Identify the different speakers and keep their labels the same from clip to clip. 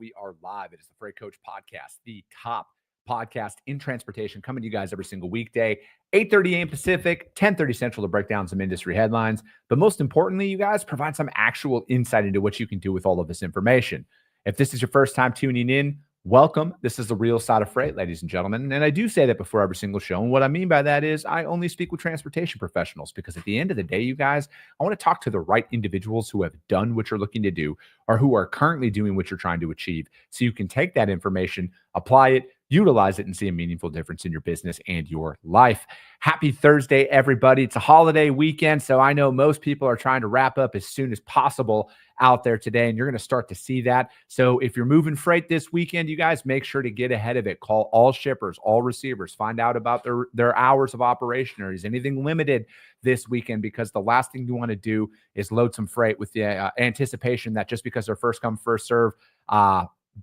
Speaker 1: We are live. It is the Freight Coach Podcast, the top podcast in transportation, coming to you guys every single weekday, 8:30 a.m. Pacific, 10:30 Central, to break down some industry headlines. But most importantly, you guys provide some actual insight into what you can do with all of this information. If this is your first time tuning in, welcome. This is the real side of freight, ladies and gentlemen. And I do say that before every single show. And what I mean by that is I only speak with transportation professionals, because at the end of the day, you guys, I want to talk to the right individuals who have done what you're looking to do or who are currently doing what you're trying to achieve, so you can take that information, apply it, utilize it, and see a meaningful difference in your business and your life. Happy Thursday, everybody. It's a holiday weekend, so I know most people are trying to wrap up as soon as possible out there today, and you're going to start to see that. So if you're moving freight this weekend, you guys make sure to get ahead of it. Call all shippers, all receivers, find out about their hours of operation, or is anything limited this weekend, because the last thing you want to do is load some freight with the anticipation that just because they're first come, first serve,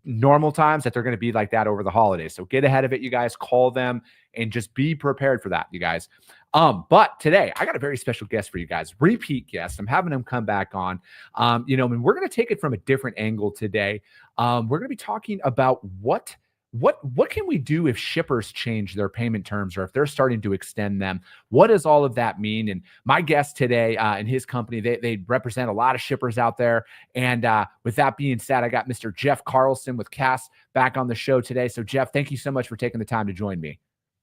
Speaker 1: normal times, that they're going to be like that over the holidays. So get ahead of it, you guys. Call them and just be prepared for that, you guys. But today I got a very special guest for you guys, repeat guest. I'm having him come back on. And we're going to take it from a different angle today. We're going to be talking about what can we do if shippers change their payment terms, or if they're starting to extend them? What does all of that mean? And my guest today and his company, they represent a lot of shippers out there. And with that being said, I got Mr. Jeff Carlson with Cass back on the show today. So Jeff, thank you so much for taking the time to join me.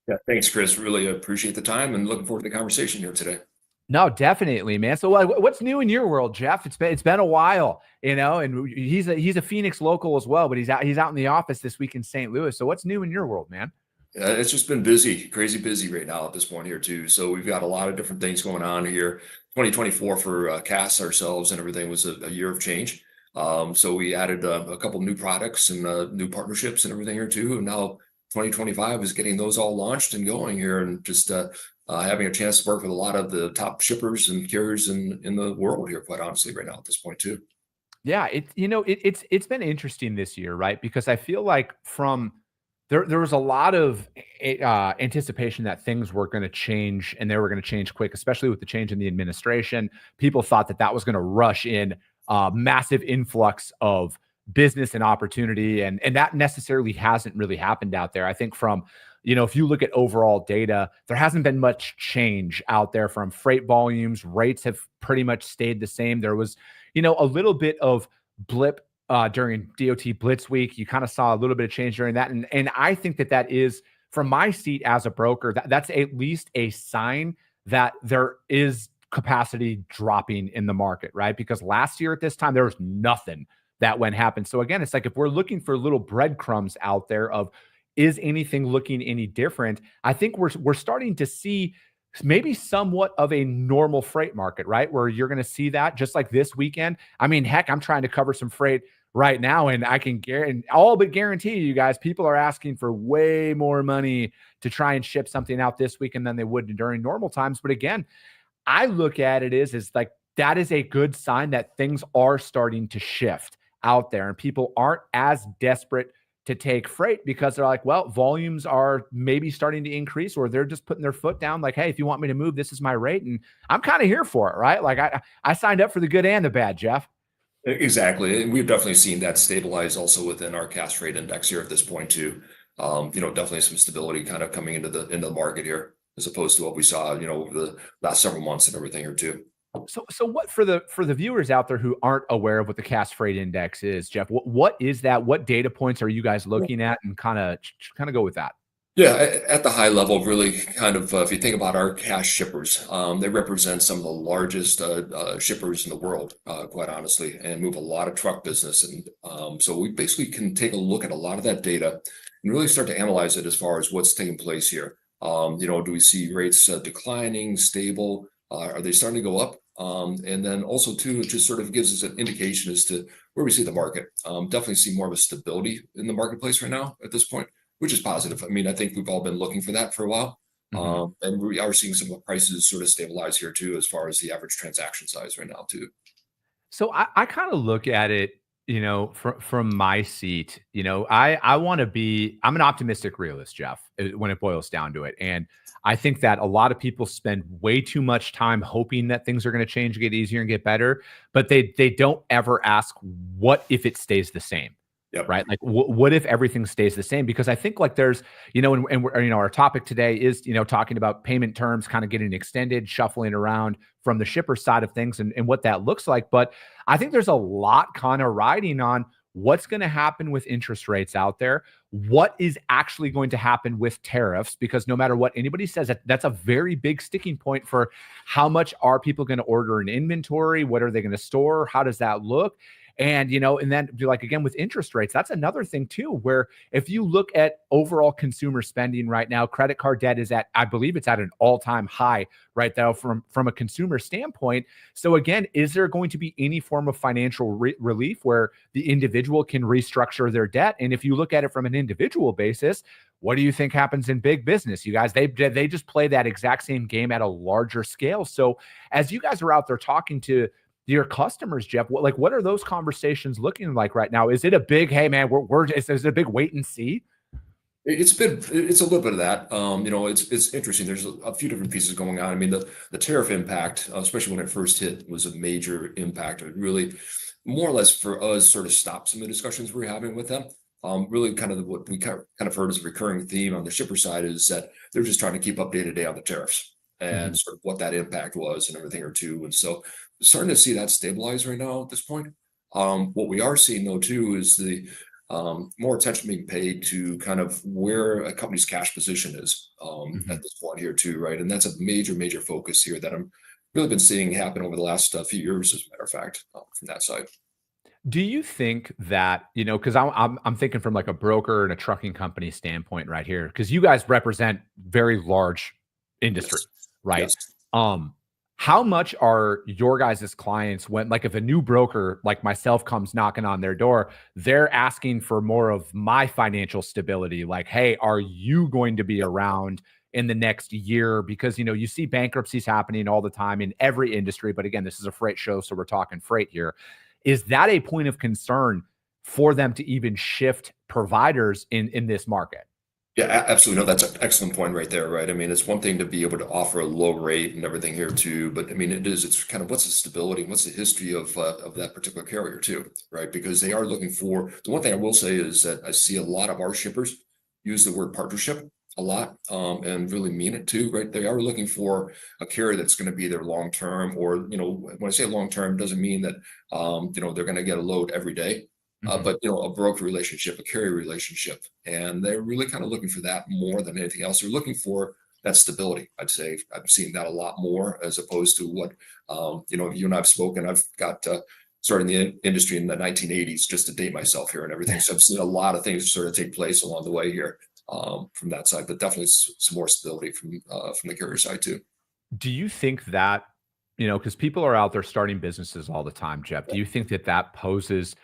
Speaker 2: Yeah, thanks, Chris. Really appreciate the time and looking forward to the conversation here today.
Speaker 1: No, definitely, man. So what's new in your world, Jeff? It's been a while, and he's a Phoenix local as well, but he's out in the office this week in St. Louis. So what's new in your world, man?
Speaker 2: It's just been busy, crazy busy right now at this point here too. So we've got a lot of different things going on here. 2024 for Cass ourselves and everything was a year of change. So we added a couple new products and new partnerships and everything here too. And now 2025 is getting those all launched and going here, and just having a chance to work with a lot of the top shippers and carriers in the world here, quite honestly, right now at this point too.
Speaker 1: Yeah, it's been interesting this year, right? Because I feel like there was a lot of anticipation that things were going to change, and they were going to change quick, especially with the change in the administration. People thought that was going to rush in massive influx of business and opportunity, and that necessarily hasn't really happened out there. I think from if you look at overall data, there hasn't been much change out there from freight volumes. Rates have pretty much stayed the same. There was, a little bit of blip during DOT Blitz Week. You kind of saw a little bit of change during that. And I think that is, from my seat as a broker, that's at least a sign that there is capacity dropping in the market, right? Because last year at this time, there was nothing that happened. So again, it's like, if we're looking for little breadcrumbs out there of, is anything looking any different? I think we're starting to see maybe somewhat of a normal freight market, right? Where you're going to see that just like this weekend. I mean, heck, I'm trying to cover some freight right now, and I can guarantee you guys, people are asking for way more money to try and ship something out this weekend than they would during normal times. But again, I look at it as like, that is a good sign that things are starting to shift out there, and people aren't as desperate to take freight, because they're like, well, volumes are maybe starting to increase, or they're just putting their foot down like, hey, if you want me to move, this is my rate, and I'm kind of here for it, right? Like I signed up for the good and the bad, Jeff.
Speaker 2: Exactly. And we've definitely seen that stabilize also within our Cass Freight Index here at this point too. Definitely some stability kind of coming into the market here, as opposed to what we saw, over the last several months and everything here too.
Speaker 1: So what, for the viewers out there who aren't aware of what the Cass Freight Index is, Jeff, what is that? What data points are you guys looking at, and kind of go with that?
Speaker 2: Yeah, at the high level, really kind of, if you think about our Cass shippers, they represent some of the largest shippers in the world, quite honestly, and move a lot of truck business. And so we basically can take a look at a lot of that data and really start to analyze it as far as what's taking place here. Do we see rates declining, stable? Are they starting to go up? And then also too, it just sort of gives us an indication as to where we see the market. Definitely see more of a stability in the marketplace right now at this point, which is positive. I mean, I think we've all been looking for that for a while. And we are seeing some of the prices sort of stabilize here too, as far as the average transaction size right now too.
Speaker 1: So I kind of look at it, from my seat. I want to be, I'm an optimistic realist, Jeff, when it boils down to it. And I think that a lot of people spend way too much time hoping that things are going to change, get easier, and get better, but they don't ever ask, what if it stays the same?
Speaker 2: Yep.
Speaker 1: right? Like, what if everything stays the same? Because I think like there's, and we're, our topic today is, talking about payment terms kind of getting extended, shuffling around from the shipper side of things and what that looks like. But I think there's a lot kind of riding on what's going to happen with interest rates out there. What is actually going to happen with tariffs? Because no matter what anybody says, that's a very big sticking point for how much are people going to order in inventory? What are they going to store? How does that look? And, and then like, again, with interest rates, that's another thing too, where if you look at overall consumer spending right now, credit card debt is I believe it's at an all-time high right now from a consumer standpoint. So again, is there going to be any form of financial relief where the individual can restructure their debt? And if you look at it from an individual basis, what do you think happens in big business? You guys, they just play that exact same game at a larger scale. So as you guys are out there talking to your customers, Jeff, what are those conversations looking like right now? Is it a big, hey man, is it a big wait and see?
Speaker 2: It's a little bit of that. It's interesting. There's a few different pieces going on. I mean, the tariff impact, especially when it first hit, was a major impact. It really, more or less for us, sort of stopped some of the discussions we were having with them. Really kind of what we kind of heard as a recurring theme on the shipper side is that they're just trying to keep up day to day on the tariffs and sort of what that impact was and everything or two. And so starting to see that stabilize right now at this point. What we are seeing though too is the more attention being paid to kind of where a company's cash position is at this point here too, right? And that's a major focus here that I'm really been seeing happen over the last few years, as a matter of fact, from that side.
Speaker 1: Do you think that, because I'm thinking from like a broker and a trucking company standpoint right here, because you guys represent very large industry,
Speaker 2: Yes.
Speaker 1: right?
Speaker 2: Yes.
Speaker 1: How much are your guys' clients when, like, if a new broker like myself comes knocking on their door, they're asking for more of my financial stability? Like, hey, are you going to be around in the next year? Because, you see bankruptcies happening all the time in every industry. But again, this is a freight show, so we're talking freight here. Is that a point of concern for them to even shift providers in this market?
Speaker 2: Yeah, absolutely. No, that's an excellent point right there, right? I mean, it's one thing to be able to offer a low rate and everything here too, but I mean, it's kind of what's the stability, what's the history of that particular carrier too, right? Because they are looking for, the one thing I will say is that I see a lot of our shippers use the word partnership a lot and really mean it too, right? They are looking for a carrier that's going to be there long term, or, when I say long term, doesn't mean that, they're going to get a load every day. But a broker relationship, a carrier relationship, and they're really kind of looking for that more than anything else. They're looking for that stability. I'd say I'm seeing that a lot more as opposed to what you and I've spoken. I've got started in the industry in the 1980s, just to date myself here and everything. So I've seen a lot of things sort of take place along the way here from that side, but definitely some more stability from the carrier side too.
Speaker 1: Do you think that, because people are out there starting businesses all the time, Jeff, do you think that poses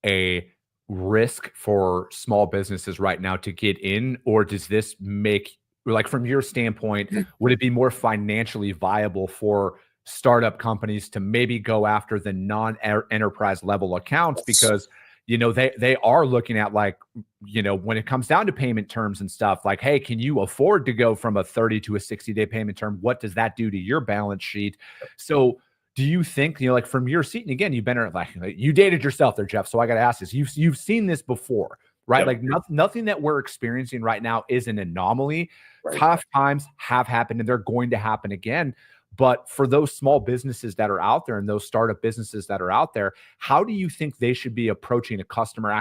Speaker 1: a risk for small businesses right now to get in? Or does this make, like, from your standpoint, would it be more financially viable for startup companies to maybe go after the non-enterprise level accounts? Because, they are looking at, like, when it comes down to payment terms and stuff, like, hey, can you afford to go from a 30 to a 60-day payment term? What does that do to your balance sheet? So do you think, like, from your seat, and again, you've been like you dated yourself there, Jeff. So I got to ask this: you've seen this before, right?
Speaker 2: Yep.
Speaker 1: Like nothing that we're experiencing right now is an anomaly.
Speaker 2: Right.
Speaker 1: Tough times have happened, and they're going to happen again. But for those small businesses that are out there and those startup businesses that are out there, how do you think they should be approaching a customer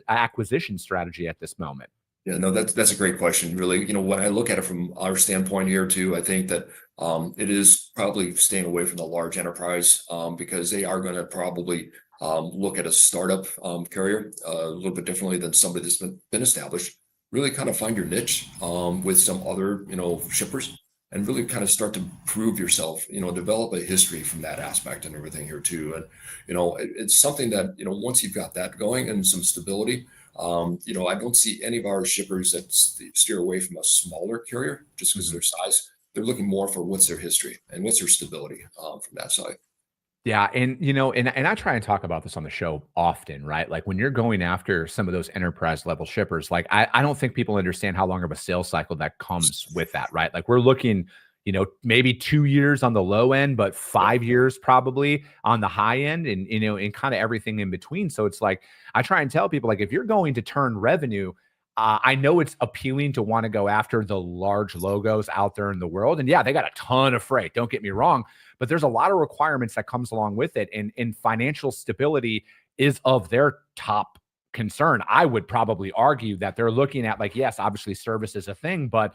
Speaker 1: acquisition strategy at this moment?
Speaker 2: Yeah, no, that's a great question. Really, when I look at it from our standpoint here too, I think that it is probably staying away from the large enterprise because they are going to probably look at a startup carrier a little bit differently than somebody that's been established. Really kind of find your niche with some other shippers and really kind of start to prove yourself. Develop a history from that aspect and everything here too. And it's something that once you've got that going and some stability. I don't see any of our shippers that steer away from a smaller carrier just because of their size. They're looking more for what's their history and what's their stability from that side.
Speaker 1: Yeah. And, and I try and talk about this on the show often, right? Like when you're going after some of those enterprise level shippers, like I don't think people understand how long of a sales cycle that comes with that, right? Like we're looking, maybe 2 years on the low end, but 5 years probably on the high end, and and kind of everything in between. So it's like I try and tell people, like, if you're going to turn revenue, I know it's appealing to want to go after the large logos out there in the world. And yeah, they got a ton of freight. Don't get me wrong, but there's a lot of requirements that comes along with it. And financial stability is of their top concern. I would probably argue that they're looking at, like, yes, obviously service is a thing, but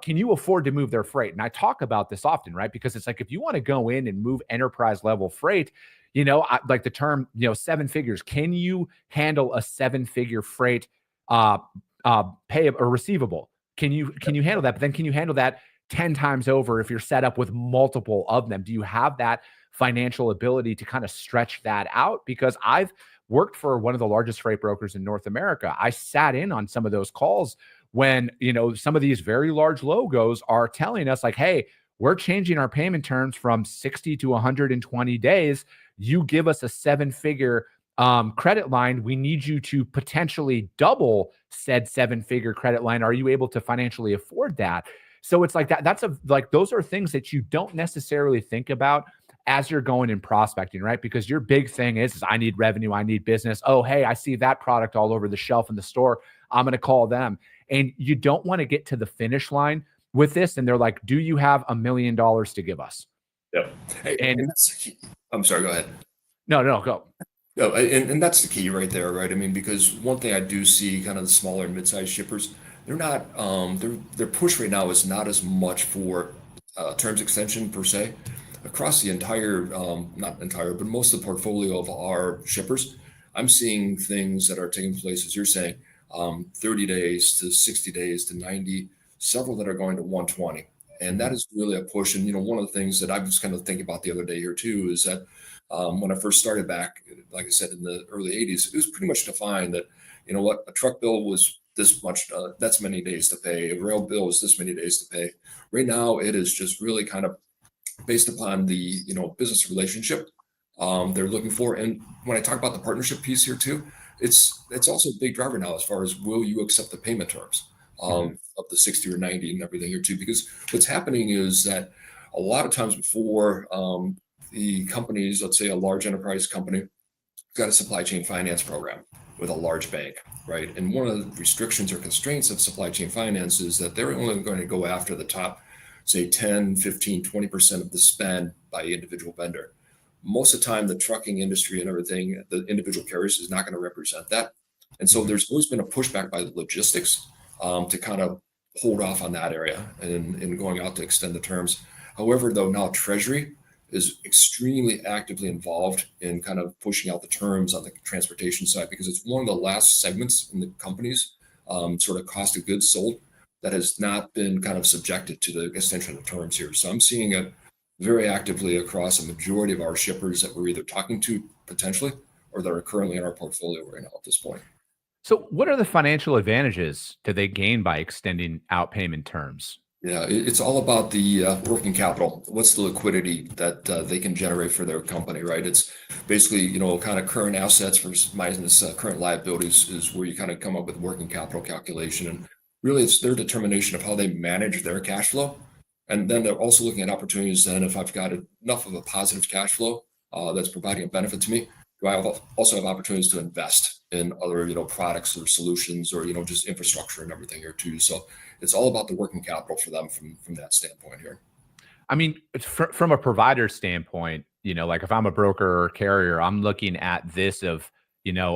Speaker 1: can you afford to move their freight? And I talk about this often, right? Because it's like, if you want to go in and move enterprise level freight, I like the term, 7 figures. Can you handle a 7-figure freight pay or receivable? Can you handle that? But then can you handle that 10 times over if you're set up with multiple of them? Do you have that financial ability to kind of stretch that out? Because I've worked for one of the largest freight brokers in North America. I sat in on some of those calls when, some of these very large logos are telling us, like, hey, we're changing our payment terms from 60 to 120 days. You give us a 7-figure credit line. We need you to potentially double said 7-figure credit line. Are you able to financially afford that? So it's like that. Those are things that you don't necessarily think about as you're going in prospecting, right? Because your big thing is I need revenue, I need business. Oh, hey, I see that product all over the shelf in the store. I'm going to call them. And you don't want to get to the finish line with this. And they're like, do you have $1 million to give us?
Speaker 2: Yep. Hey, and that's the key. I'm sorry, go ahead.
Speaker 1: No, go.
Speaker 2: No, and that's the key right there, right? I mean, because one thing I do see kind of the smaller and mid-sized shippers, they're not, their push right now is not as much for terms extension per se. Across the entire, not entire, but most of the portfolio of our shippers, I'm seeing things that are taking place, as you're saying, 30 days to 60 days to 90, several that are going to 120. And that is really a push. And, one of the things that I was kind of thinking about the other day here too, is that when I first started back, like I said, in the early 80s, it was pretty much defined that, a truck bill was this much, that's many days to pay. A rail bill is this many days to pay. Right now, it is just really kind of based upon the, business relationship they're looking for. And when I talk about the partnership piece here too, it's also a big driver now as far as will you accept the payment terms of the 60 or 90 and everything here too, because what's happening is that a lot of times before the companies, let's say a large enterprise company, got a supply chain finance program with a large bank, right? And one of the restrictions or constraints of supply chain finance is that they're only going to go after the top, say 10, 15, 20% of the spend by individual vendor. Most of the time, the trucking industry and everything, the individual carriers is not going to represent that. And so there's always been a pushback by the logistics to kind of hold off on that area and going out to extend the terms. However, though, now Treasury is extremely actively involved in kind of pushing out the terms on the transportation side, because it's one of the last segments in the company's sort of cost of goods sold that has not been kind of subjected to the extension of terms here. So I'm seeing it very actively across a majority of our shippers that we're either talking to potentially or that are currently in our portfolio right now at this point.
Speaker 1: So what are the financial advantages do they gain by extending out payment terms?
Speaker 2: Yeah, it's all about the working capital. What's the liquidity that they can generate for their company, right? It's basically, kind of current assets versus minus current liabilities is where you kind of come up with working capital calculation. And really, it's their determination of how they manage their cash flow. And then they're also looking at opportunities then if I've got enough of a positive cash flow that's providing a benefit to me, do I also have opportunities to invest in other, products or solutions or, just infrastructure and everything here too. So it's all about the working capital for them from that standpoint here.
Speaker 1: I mean, from a provider standpoint, like if I'm a broker or carrier, I'm looking at this of,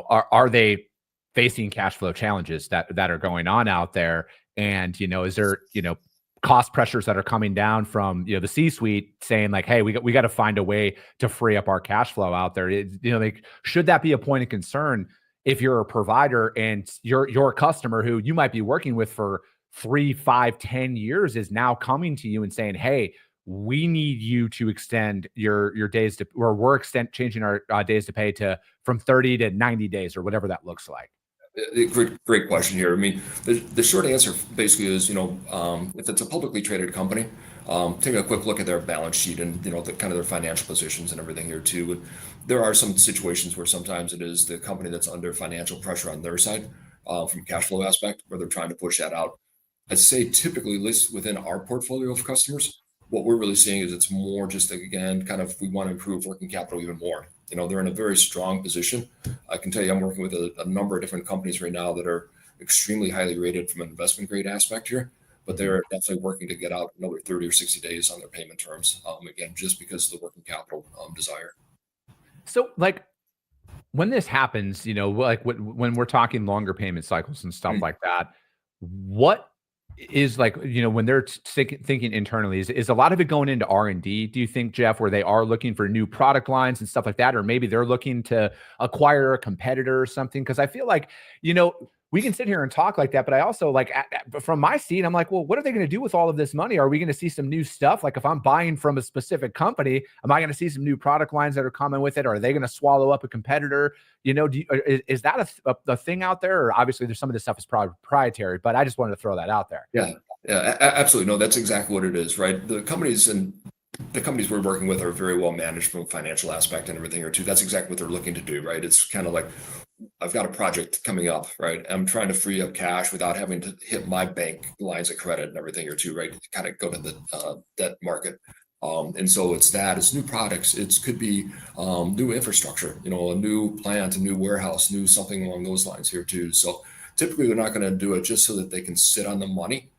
Speaker 1: are they facing cash flow challenges that are going on out there? And, is there, cost pressures that are coming down from, the C-suite saying like, hey, we got to find a way to free up our cash flow out there. Should that be a point of concern if you're a provider and your customer who you might be working with for 3, 5, 10 years is now coming to you and saying, hey, we need you to extend your days to, or we're changing our days to pay from 30 to 90 days or whatever that looks like?
Speaker 2: Great question here. I mean, the short answer basically is, if it's a publicly traded company, take a quick look at their balance sheet and, the kind of their financial positions and everything here too. And there are some situations where sometimes it is the company that's under financial pressure on their side from cash flow aspect where they're trying to push that out. I'd say typically, at least within our portfolio of customers, what we're really seeing is it's more just again, kind of we want to improve working capital even more. They're in a very strong position. I can tell you, I'm working with a number of different companies right now that are extremely highly rated from an investment grade aspect here, but they're definitely working to get out another 30 or 60 days on their payment terms. Again, just because of the working capital desire.
Speaker 1: So like when this happens, like when we're talking longer payment cycles and stuff
Speaker 2: Mm.
Speaker 1: like that, what is like, when they're thinking internally, is a lot of it going into R&D, do you think, Jeff, where they are looking for new product lines and stuff like that, or maybe they're looking to acquire a competitor or something? Because I feel like, we can sit here and talk like that, but I also like from my seat, I'm like, well, what are they going to do with all of this money? Are we going to see some new stuff? Like if I'm buying from a specific company, am I going to see some new product lines that are coming with it? Or are they going to swallow up a competitor? Is that a thing out there? Or obviously there's some of this stuff is probably proprietary, but I just wanted to throw that out there.
Speaker 2: Yeah, yeah, absolutely. No, that's exactly what it is, right? The companies we're working with are very well managed from a financial aspect and everything, or too. That's exactly what they're looking to do, right? It's kind of like I've got a project coming up, right? I'm trying to free up cash without having to hit my bank lines of credit and everything, or too, right? To kind of go to the debt market. And so it's new products. It could be new infrastructure, a new plant, a new warehouse, new something along those lines here too. So typically they're not going to do it just so that they can sit on the money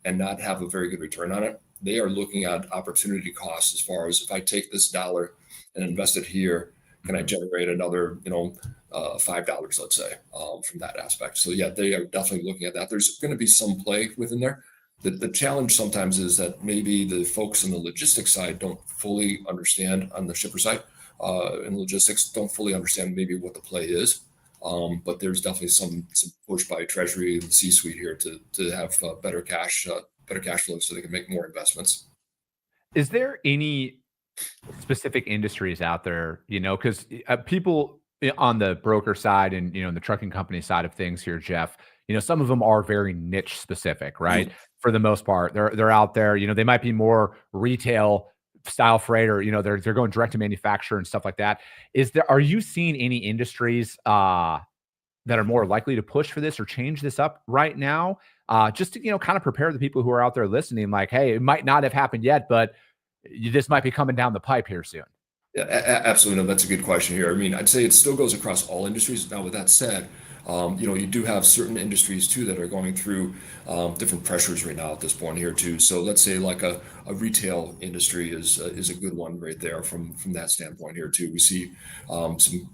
Speaker 2: and not have a very good return on it. They are looking at opportunity costs as far as if I take this dollar and invest it here, can I generate another, $5, let's say, from that aspect. So yeah, they are definitely looking at that. There's going to be some play within there. The challenge sometimes is that maybe the folks on the logistics side don't fully understand on the shipper side, and logistics don't fully understand maybe what the play is. But there's definitely some push by Treasury and the C-suite here to have better cash flow so they can make more investments.
Speaker 1: Is there any specific industries out there, because people on the broker side and, in the trucking company side of things here, Jeff, some of them are very niche specific, right? For the most part, they're out there, they might be more retail style freight or, they're going direct to manufacturer and stuff like that. Are you seeing any industries, that are more likely to push for this or change this up right now? Just to, kind of prepare the people who are out there listening, like, hey, it might not have happened yet, but this might be coming down the pipe here soon.
Speaker 2: Yeah, absolutely. No, that's a good question here. I mean, I'd say it still goes across all industries. Now, with that said, you do have certain industries too that are going through different pressures right now at this point here too. So let's say like a retail industry is a good one right there from that standpoint here too. We see some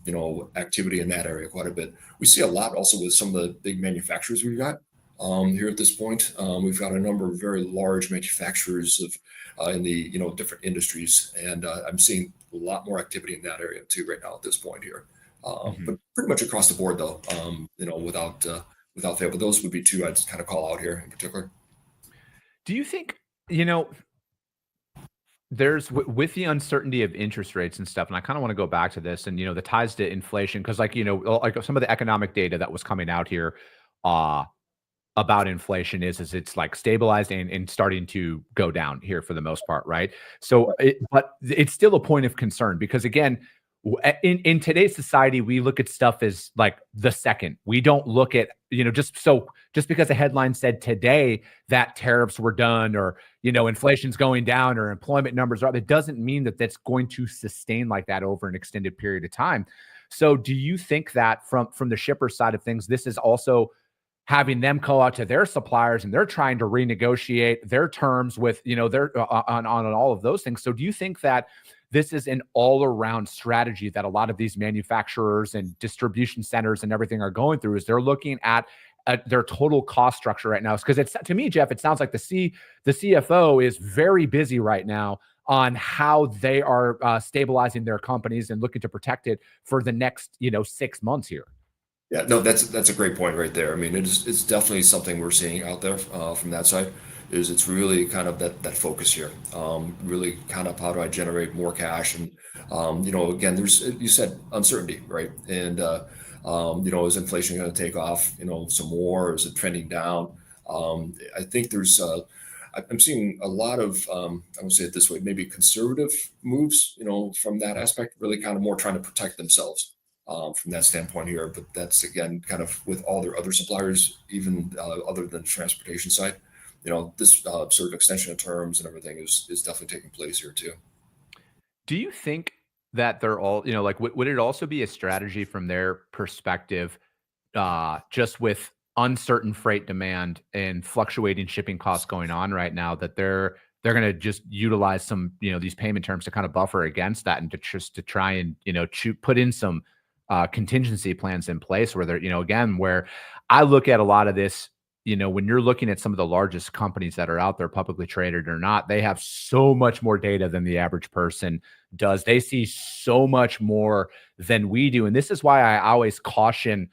Speaker 2: activity in that area quite a bit. We see a lot also with some of the big manufacturers we've got here at this point. We've got a number of very large manufacturers in the different industries, and I'm seeing a lot more activity in that area too right now at this point here. But pretty much across the board though, without fail. But those would be two I'd kind of call out here in particular.
Speaker 1: Do you think, there's with the uncertainty of interest rates and stuff, and I kind of want to go back to this and, the ties to inflation, because like, like some of the economic data that was coming out here, about inflation is it's like stabilized and starting to go down here for the most part, right? So, but it's still a point of concern because again, in today's society, we look at stuff as like the second. We don't look at, just because a headline said today that tariffs were done or, inflation's going down or employment numbers are up, it doesn't mean that that's going to sustain like that over an extended period of time. So do you think that from the shipper side of things, this is also having them call out to their suppliers and they're trying to renegotiate their terms with, their on all of those things. So do you think that this is an all around strategy that a lot of these manufacturers and distribution centers and everything are going through is they're looking at their total cost structure right now? Because it's, to me, Jeff, it sounds like the CFO is very busy right now on how they are stabilizing their companies and looking to protect it for the next, 6 months here.
Speaker 2: Yeah, no, that's a great point right there. I mean, it's definitely something we're seeing out there from that side. It's really kind of that focus here. Really kind of how do I generate more cash and again, you said uncertainty, right? And is inflation going to take off? Some more? Is it trending down? I think I'm seeing a lot of I would say it this way, maybe conservative moves. From that aspect, really kind of more trying to protect themselves. From that standpoint here, but that's again kind of with all their other suppliers, even other than the transportation side. this sort of extension of terms and everything is definitely taking place here too.
Speaker 1: Do you think that they're all, like, would it also be a strategy from their perspective, just with uncertain freight demand and fluctuating shipping costs going on right now, that they're going to just utilize some, these payment terms to kind of buffer against that, and to try and, put in some contingency plans in place where they're, again, where I look at a lot of this, when you're looking at some of the largest companies that are out there, publicly traded or not, they have so much more data than the average person does. They see so much more than we do. And this is why I always caution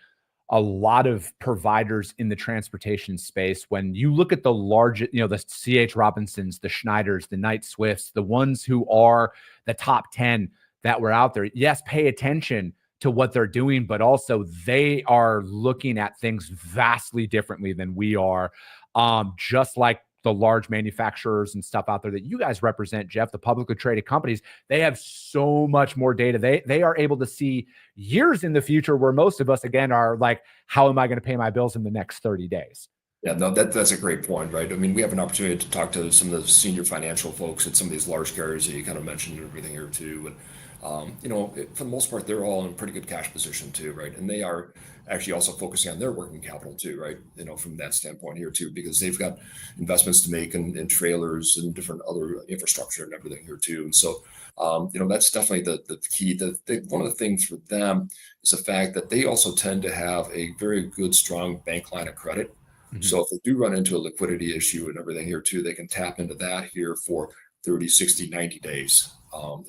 Speaker 1: a lot of providers in the transportation space. When you look at the largest, the CH Robinsons, the Schneiders, the Knight Swifts, the ones who are the top 10 that were out there, yes, pay attention to what they're doing, but also they are looking at things vastly differently than we are. Just like the large manufacturers and stuff out there that you guys represent, Jeff, the publicly traded companies, they have so much more data. They are able to see years in the future, where most of us, again, are like, how am I going to pay my bills in the next 30 days?
Speaker 2: Yeah, no, that's a great point, right? I mean, we have an opportunity to talk to some of the senior financial folks at some of these large carriers that you kind of mentioned and everything here too. And for the most part, they're all in pretty good cash position too, right? And they are actually also focusing on their working capital too, right? From that standpoint here too, because they've got investments to make in trailers and different other infrastructure and everything here too. And so, that's definitely the key. One of the things for them is the fact that they also tend to have a very good, strong bank line of credit.
Speaker 1: Mhm.
Speaker 2: So if they do run into a liquidity issue and everything here too, they can tap into that here for 30, 60, 90 days.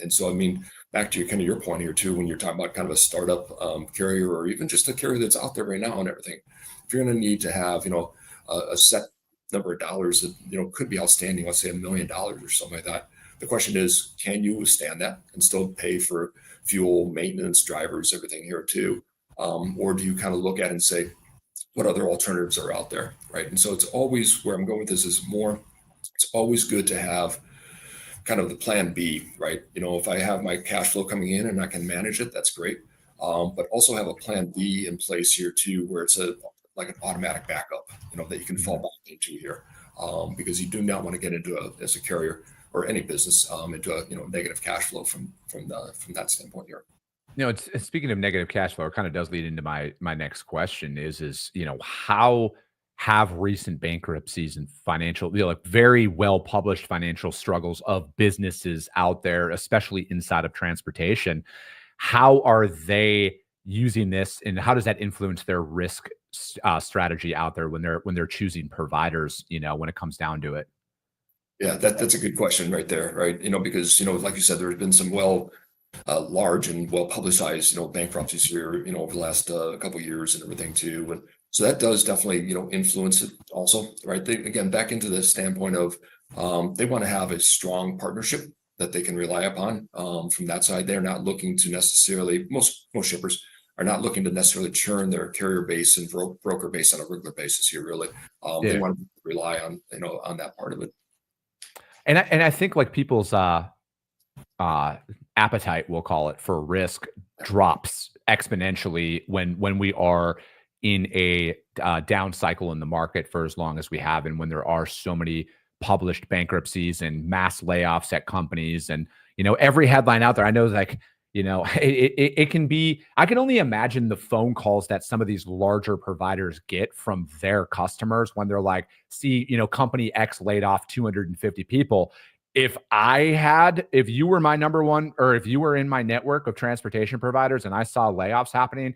Speaker 2: And so, I mean, back to your point here too, when you're talking about kind of a startup carrier, or even just a carrier that's out there right now and everything, if you're going to need to have, a set number of dollars that, could be outstanding, let's say $1 million or something like that. The question is, can you withstand that and still pay for fuel, maintenance, drivers, everything here too? Or do you kind of look at it and say, what other alternatives are out there, right? And so it's always, where I'm going with this is more, it's always good to have kind of the plan B, right? If I have my cash flow coming in and I can manage it, that's great. But also have a plan B in place here too, where it's like an automatic backup, that you can fall back into here, because you do not want to get into as a carrier or any business into a negative cash flow from that standpoint here.
Speaker 1: It's speaking of negative cash flow, it kind of does lead into my next question is, how have recent bankruptcies and financial, like very well published financial struggles of businesses out there, especially inside of transportation, how are they using this, and how does that influence their risk strategy out there when they're choosing providers, when it comes down to it?
Speaker 2: Yeah, that's a good question right there, right? Because like you said, there's been some large and well publicized, bankruptcies here, over the last couple of years and everything too. And so that does definitely, influence it also, right? Again, back into the standpoint of they want to have a strong partnership that they can rely upon. From that side, they're not looking to necessarily, most shippers are not looking to necessarily churn their carrier base and broker base on a regular basis here, really. They want to rely on, on that part of it.
Speaker 1: And I think, like, people's appetite, we'll call it, for risk drops exponentially when we are in a down cycle in the market for as long as we have, and when there are so many published bankruptcies and mass layoffs at companies, and every headline out there. I know, like, it can be, I can only imagine the phone calls that some of these larger providers get from their customers when they're like, see, company X laid off 250 people. If you were my number one, or if you were in my network of transportation providers and I saw layoffs happening,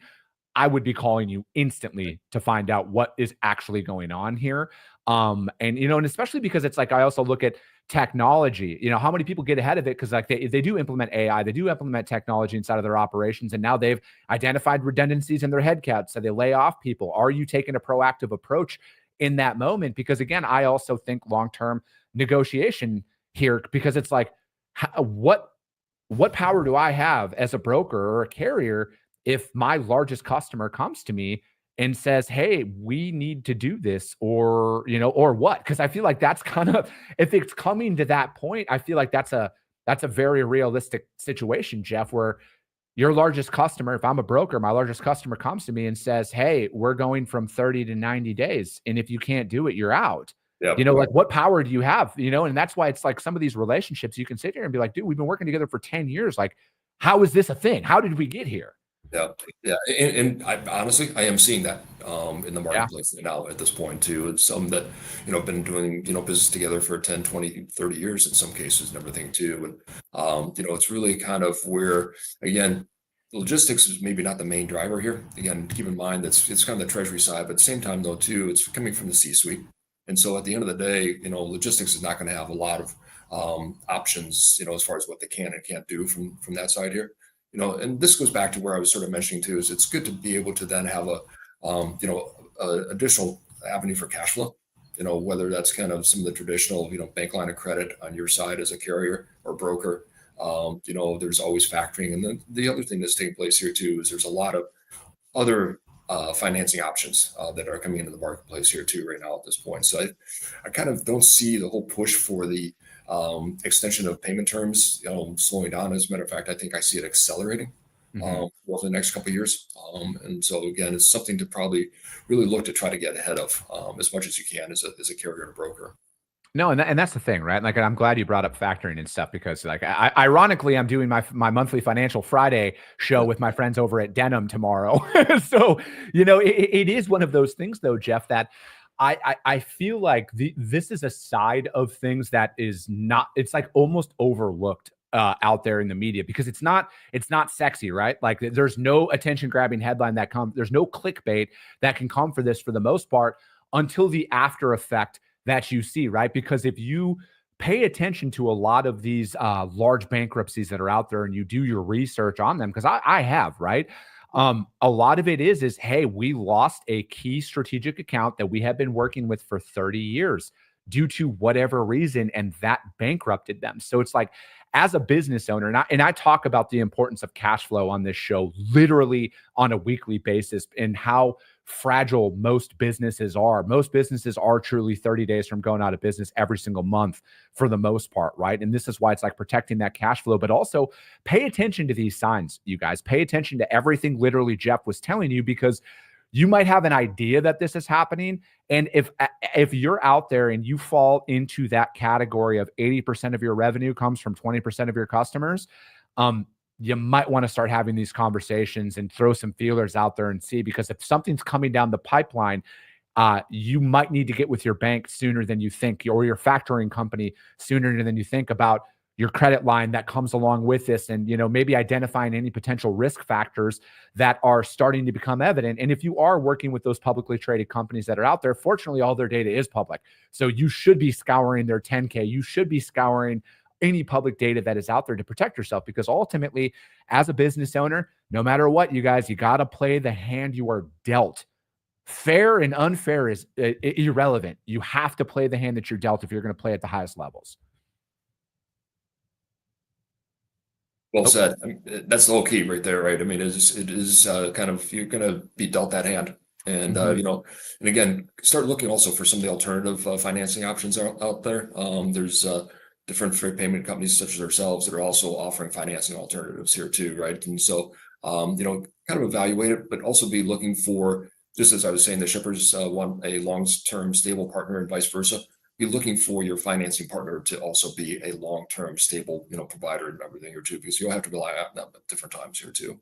Speaker 1: I would be calling you instantly to find out what is actually going on here. And especially because it's like, I also look at technology, how many people get ahead of it, because like they do implement AI, they do implement technology inside of their operations, and now they've identified redundancies in their headcount, so they lay off people. Are you taking a proactive approach in that moment? Because again, I also think long-term negotiation here, because it's like, what power do I have as a broker or a carrier if my largest customer comes to me and says, hey, we need to do this, or what? Because I feel like that's kind of, if it's coming to that point, I feel like that's a very realistic situation, Jeff, where your largest customer, if I'm a broker, my largest customer comes to me and says, hey, we're going from 30 to 90 days. And if you can't do it, you're out.
Speaker 2: Yeah.
Speaker 1: Like what power do you have? And that's why it's like some of these relationships you can sit here and be like, dude, we've been working together for 10 years. Like, how is this a thing? How did we get here?
Speaker 2: Yeah, yeah, and I honestly, I am seeing that in the
Speaker 1: Yeah.
Speaker 2: marketplace now at this point too. It's some that, been doing, business together for 10, 20, 30 years in some cases and everything too. And, it's really kind of where, again, logistics is maybe not the main driver here. Again, keep in mind that's it's kind of the treasury side, but at the same time though too, it's coming from the C-suite. And so at the end of the day, logistics is not going to have a lot of options, as far as what they can and can't do from that side here. And this goes back to where I was sort of mentioning too, is it's good to be able to then have a additional avenue for cash flow, whether that's kind of some of the traditional, bank line of credit on your side as a carrier or broker. There's always factoring. And then the other thing that's taking place here too, is there's a lot of other financing options that are coming into the marketplace here too right now at this point. So I kind of don't see the whole push for the extension of payment terms slowing down. As a matter of fact, I think I see it accelerating over the next couple of years. And so again, it's something to probably really look to try to get ahead of as much as you can as a carrier and a broker.
Speaker 1: No, and that's the thing, right? Like, I'm glad you brought up factoring and stuff because, like, ironically, I'm doing my monthly Financial Friday show with my friends over at Denim tomorrow. So, it is one of those things, though, Jeff, that I feel like this is a side of things that is not. It's like almost overlooked out there in the media because it's not sexy, right? Like, there's no attention grabbing headline that comes. There's no clickbait that can come for this for the most part until the after effect that you see, right? Because if you pay attention to a lot of these large bankruptcies that are out there and you do your research on them, because I have, right? A lot of it is, hey, we lost a key strategic account that we have been working with for 30 years due to whatever reason, and that bankrupted them. So it's like, as a business owner, and I talk about the importance of cash flow on this show literally on a weekly basis and how fragile most businesses are. Most businesses are truly 30 days from going out of business every single month for the most part, right? And this is why it's like protecting that cash flow, but also pay attention to these signs, you guys. Pay attention to everything literally Jeff was telling you, because you might have an idea that this is happening. And if you're out there and you fall into that category of 80% of your revenue comes from 20% of your customers, you might want to start having these conversations and throw some feelers out there and see, because if something's coming down the pipeline, you might need to get with your bank sooner than you think, or your factoring company sooner than you think, about your credit line that comes along with this, and maybe identifying any potential risk factors that are starting to become evident. And if you are working with those publicly traded companies that are out there, fortunately, all their data is public. So you should be scouring their 10K. You should be scouring any public data that is out there to protect yourself, because ultimately, as a business owner, no matter what, you guys, you got to play the hand you are dealt. Fair and unfair is irrelevant. You have to play the hand that you're dealt if you're going to play at the highest levels.
Speaker 2: Well said. I mean, that's the whole key right there, right? I mean, it is kind of, you're going to be dealt that hand. And, and again, start looking also for some of the alternative financing options out there. There's different freight payment companies such as ourselves that are also offering financing alternatives here too, right? And so, kind of evaluate it, but also be looking for, just as I was saying, the shippers want a long-term stable partner and vice versa. Be looking for your financing partner to also be a long-term stable, provider and everything here too, because you'll have to rely on them at different times here too.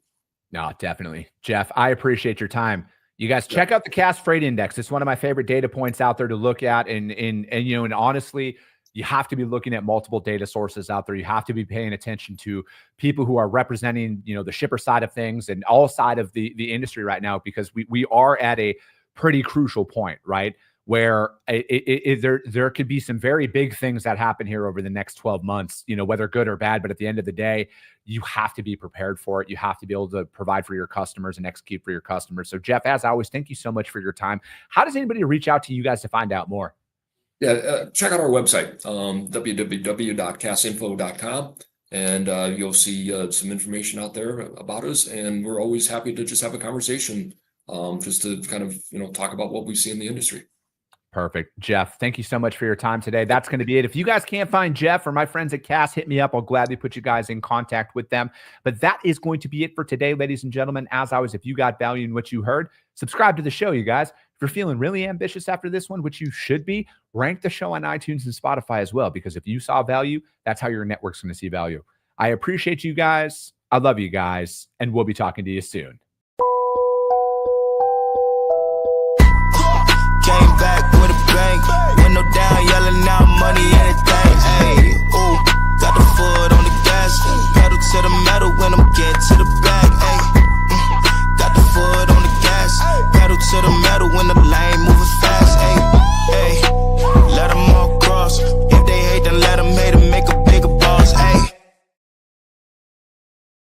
Speaker 1: No, definitely. Jeff, I appreciate your time. You guys check out the Cass Freight Index. It's one of my favorite data points out there to look at. And honestly, you have to be looking at multiple data sources out there. You have to be paying attention to people who are representing, the shipper side of things and all side of the industry right now, because we are at a pretty crucial point, right? Where there could be some very big things that happen here over the next 12 months, whether good or bad. But at the end of the day, you have to be prepared for it. You have to be able to provide for your customers and execute for your customers. So, Jeff, as always, thank you so much for your time. How does anybody reach out to you guys to find out more?
Speaker 2: Yeah, check out our website, www.cassinfo.com, and you'll see some information out there about us. And we're always happy to just have a conversation, just to kind of, talk about what we see in the industry.
Speaker 1: Perfect. Jeff, thank you so much for your time today. That's going to be it. If you guys can't find Jeff or my friends at Cass, hit me up. I'll gladly put you guys in contact with them. But that is going to be it for today, ladies and gentlemen. As always, if you got value in what you heard, subscribe to the show, you guys. you're feeling really ambitious after this one, which you should be, rank the show on iTunes and Spotify as well, because if you saw value, that's how your network's going to see value. I appreciate you guys. I love you guys, and we'll be talking to you soon.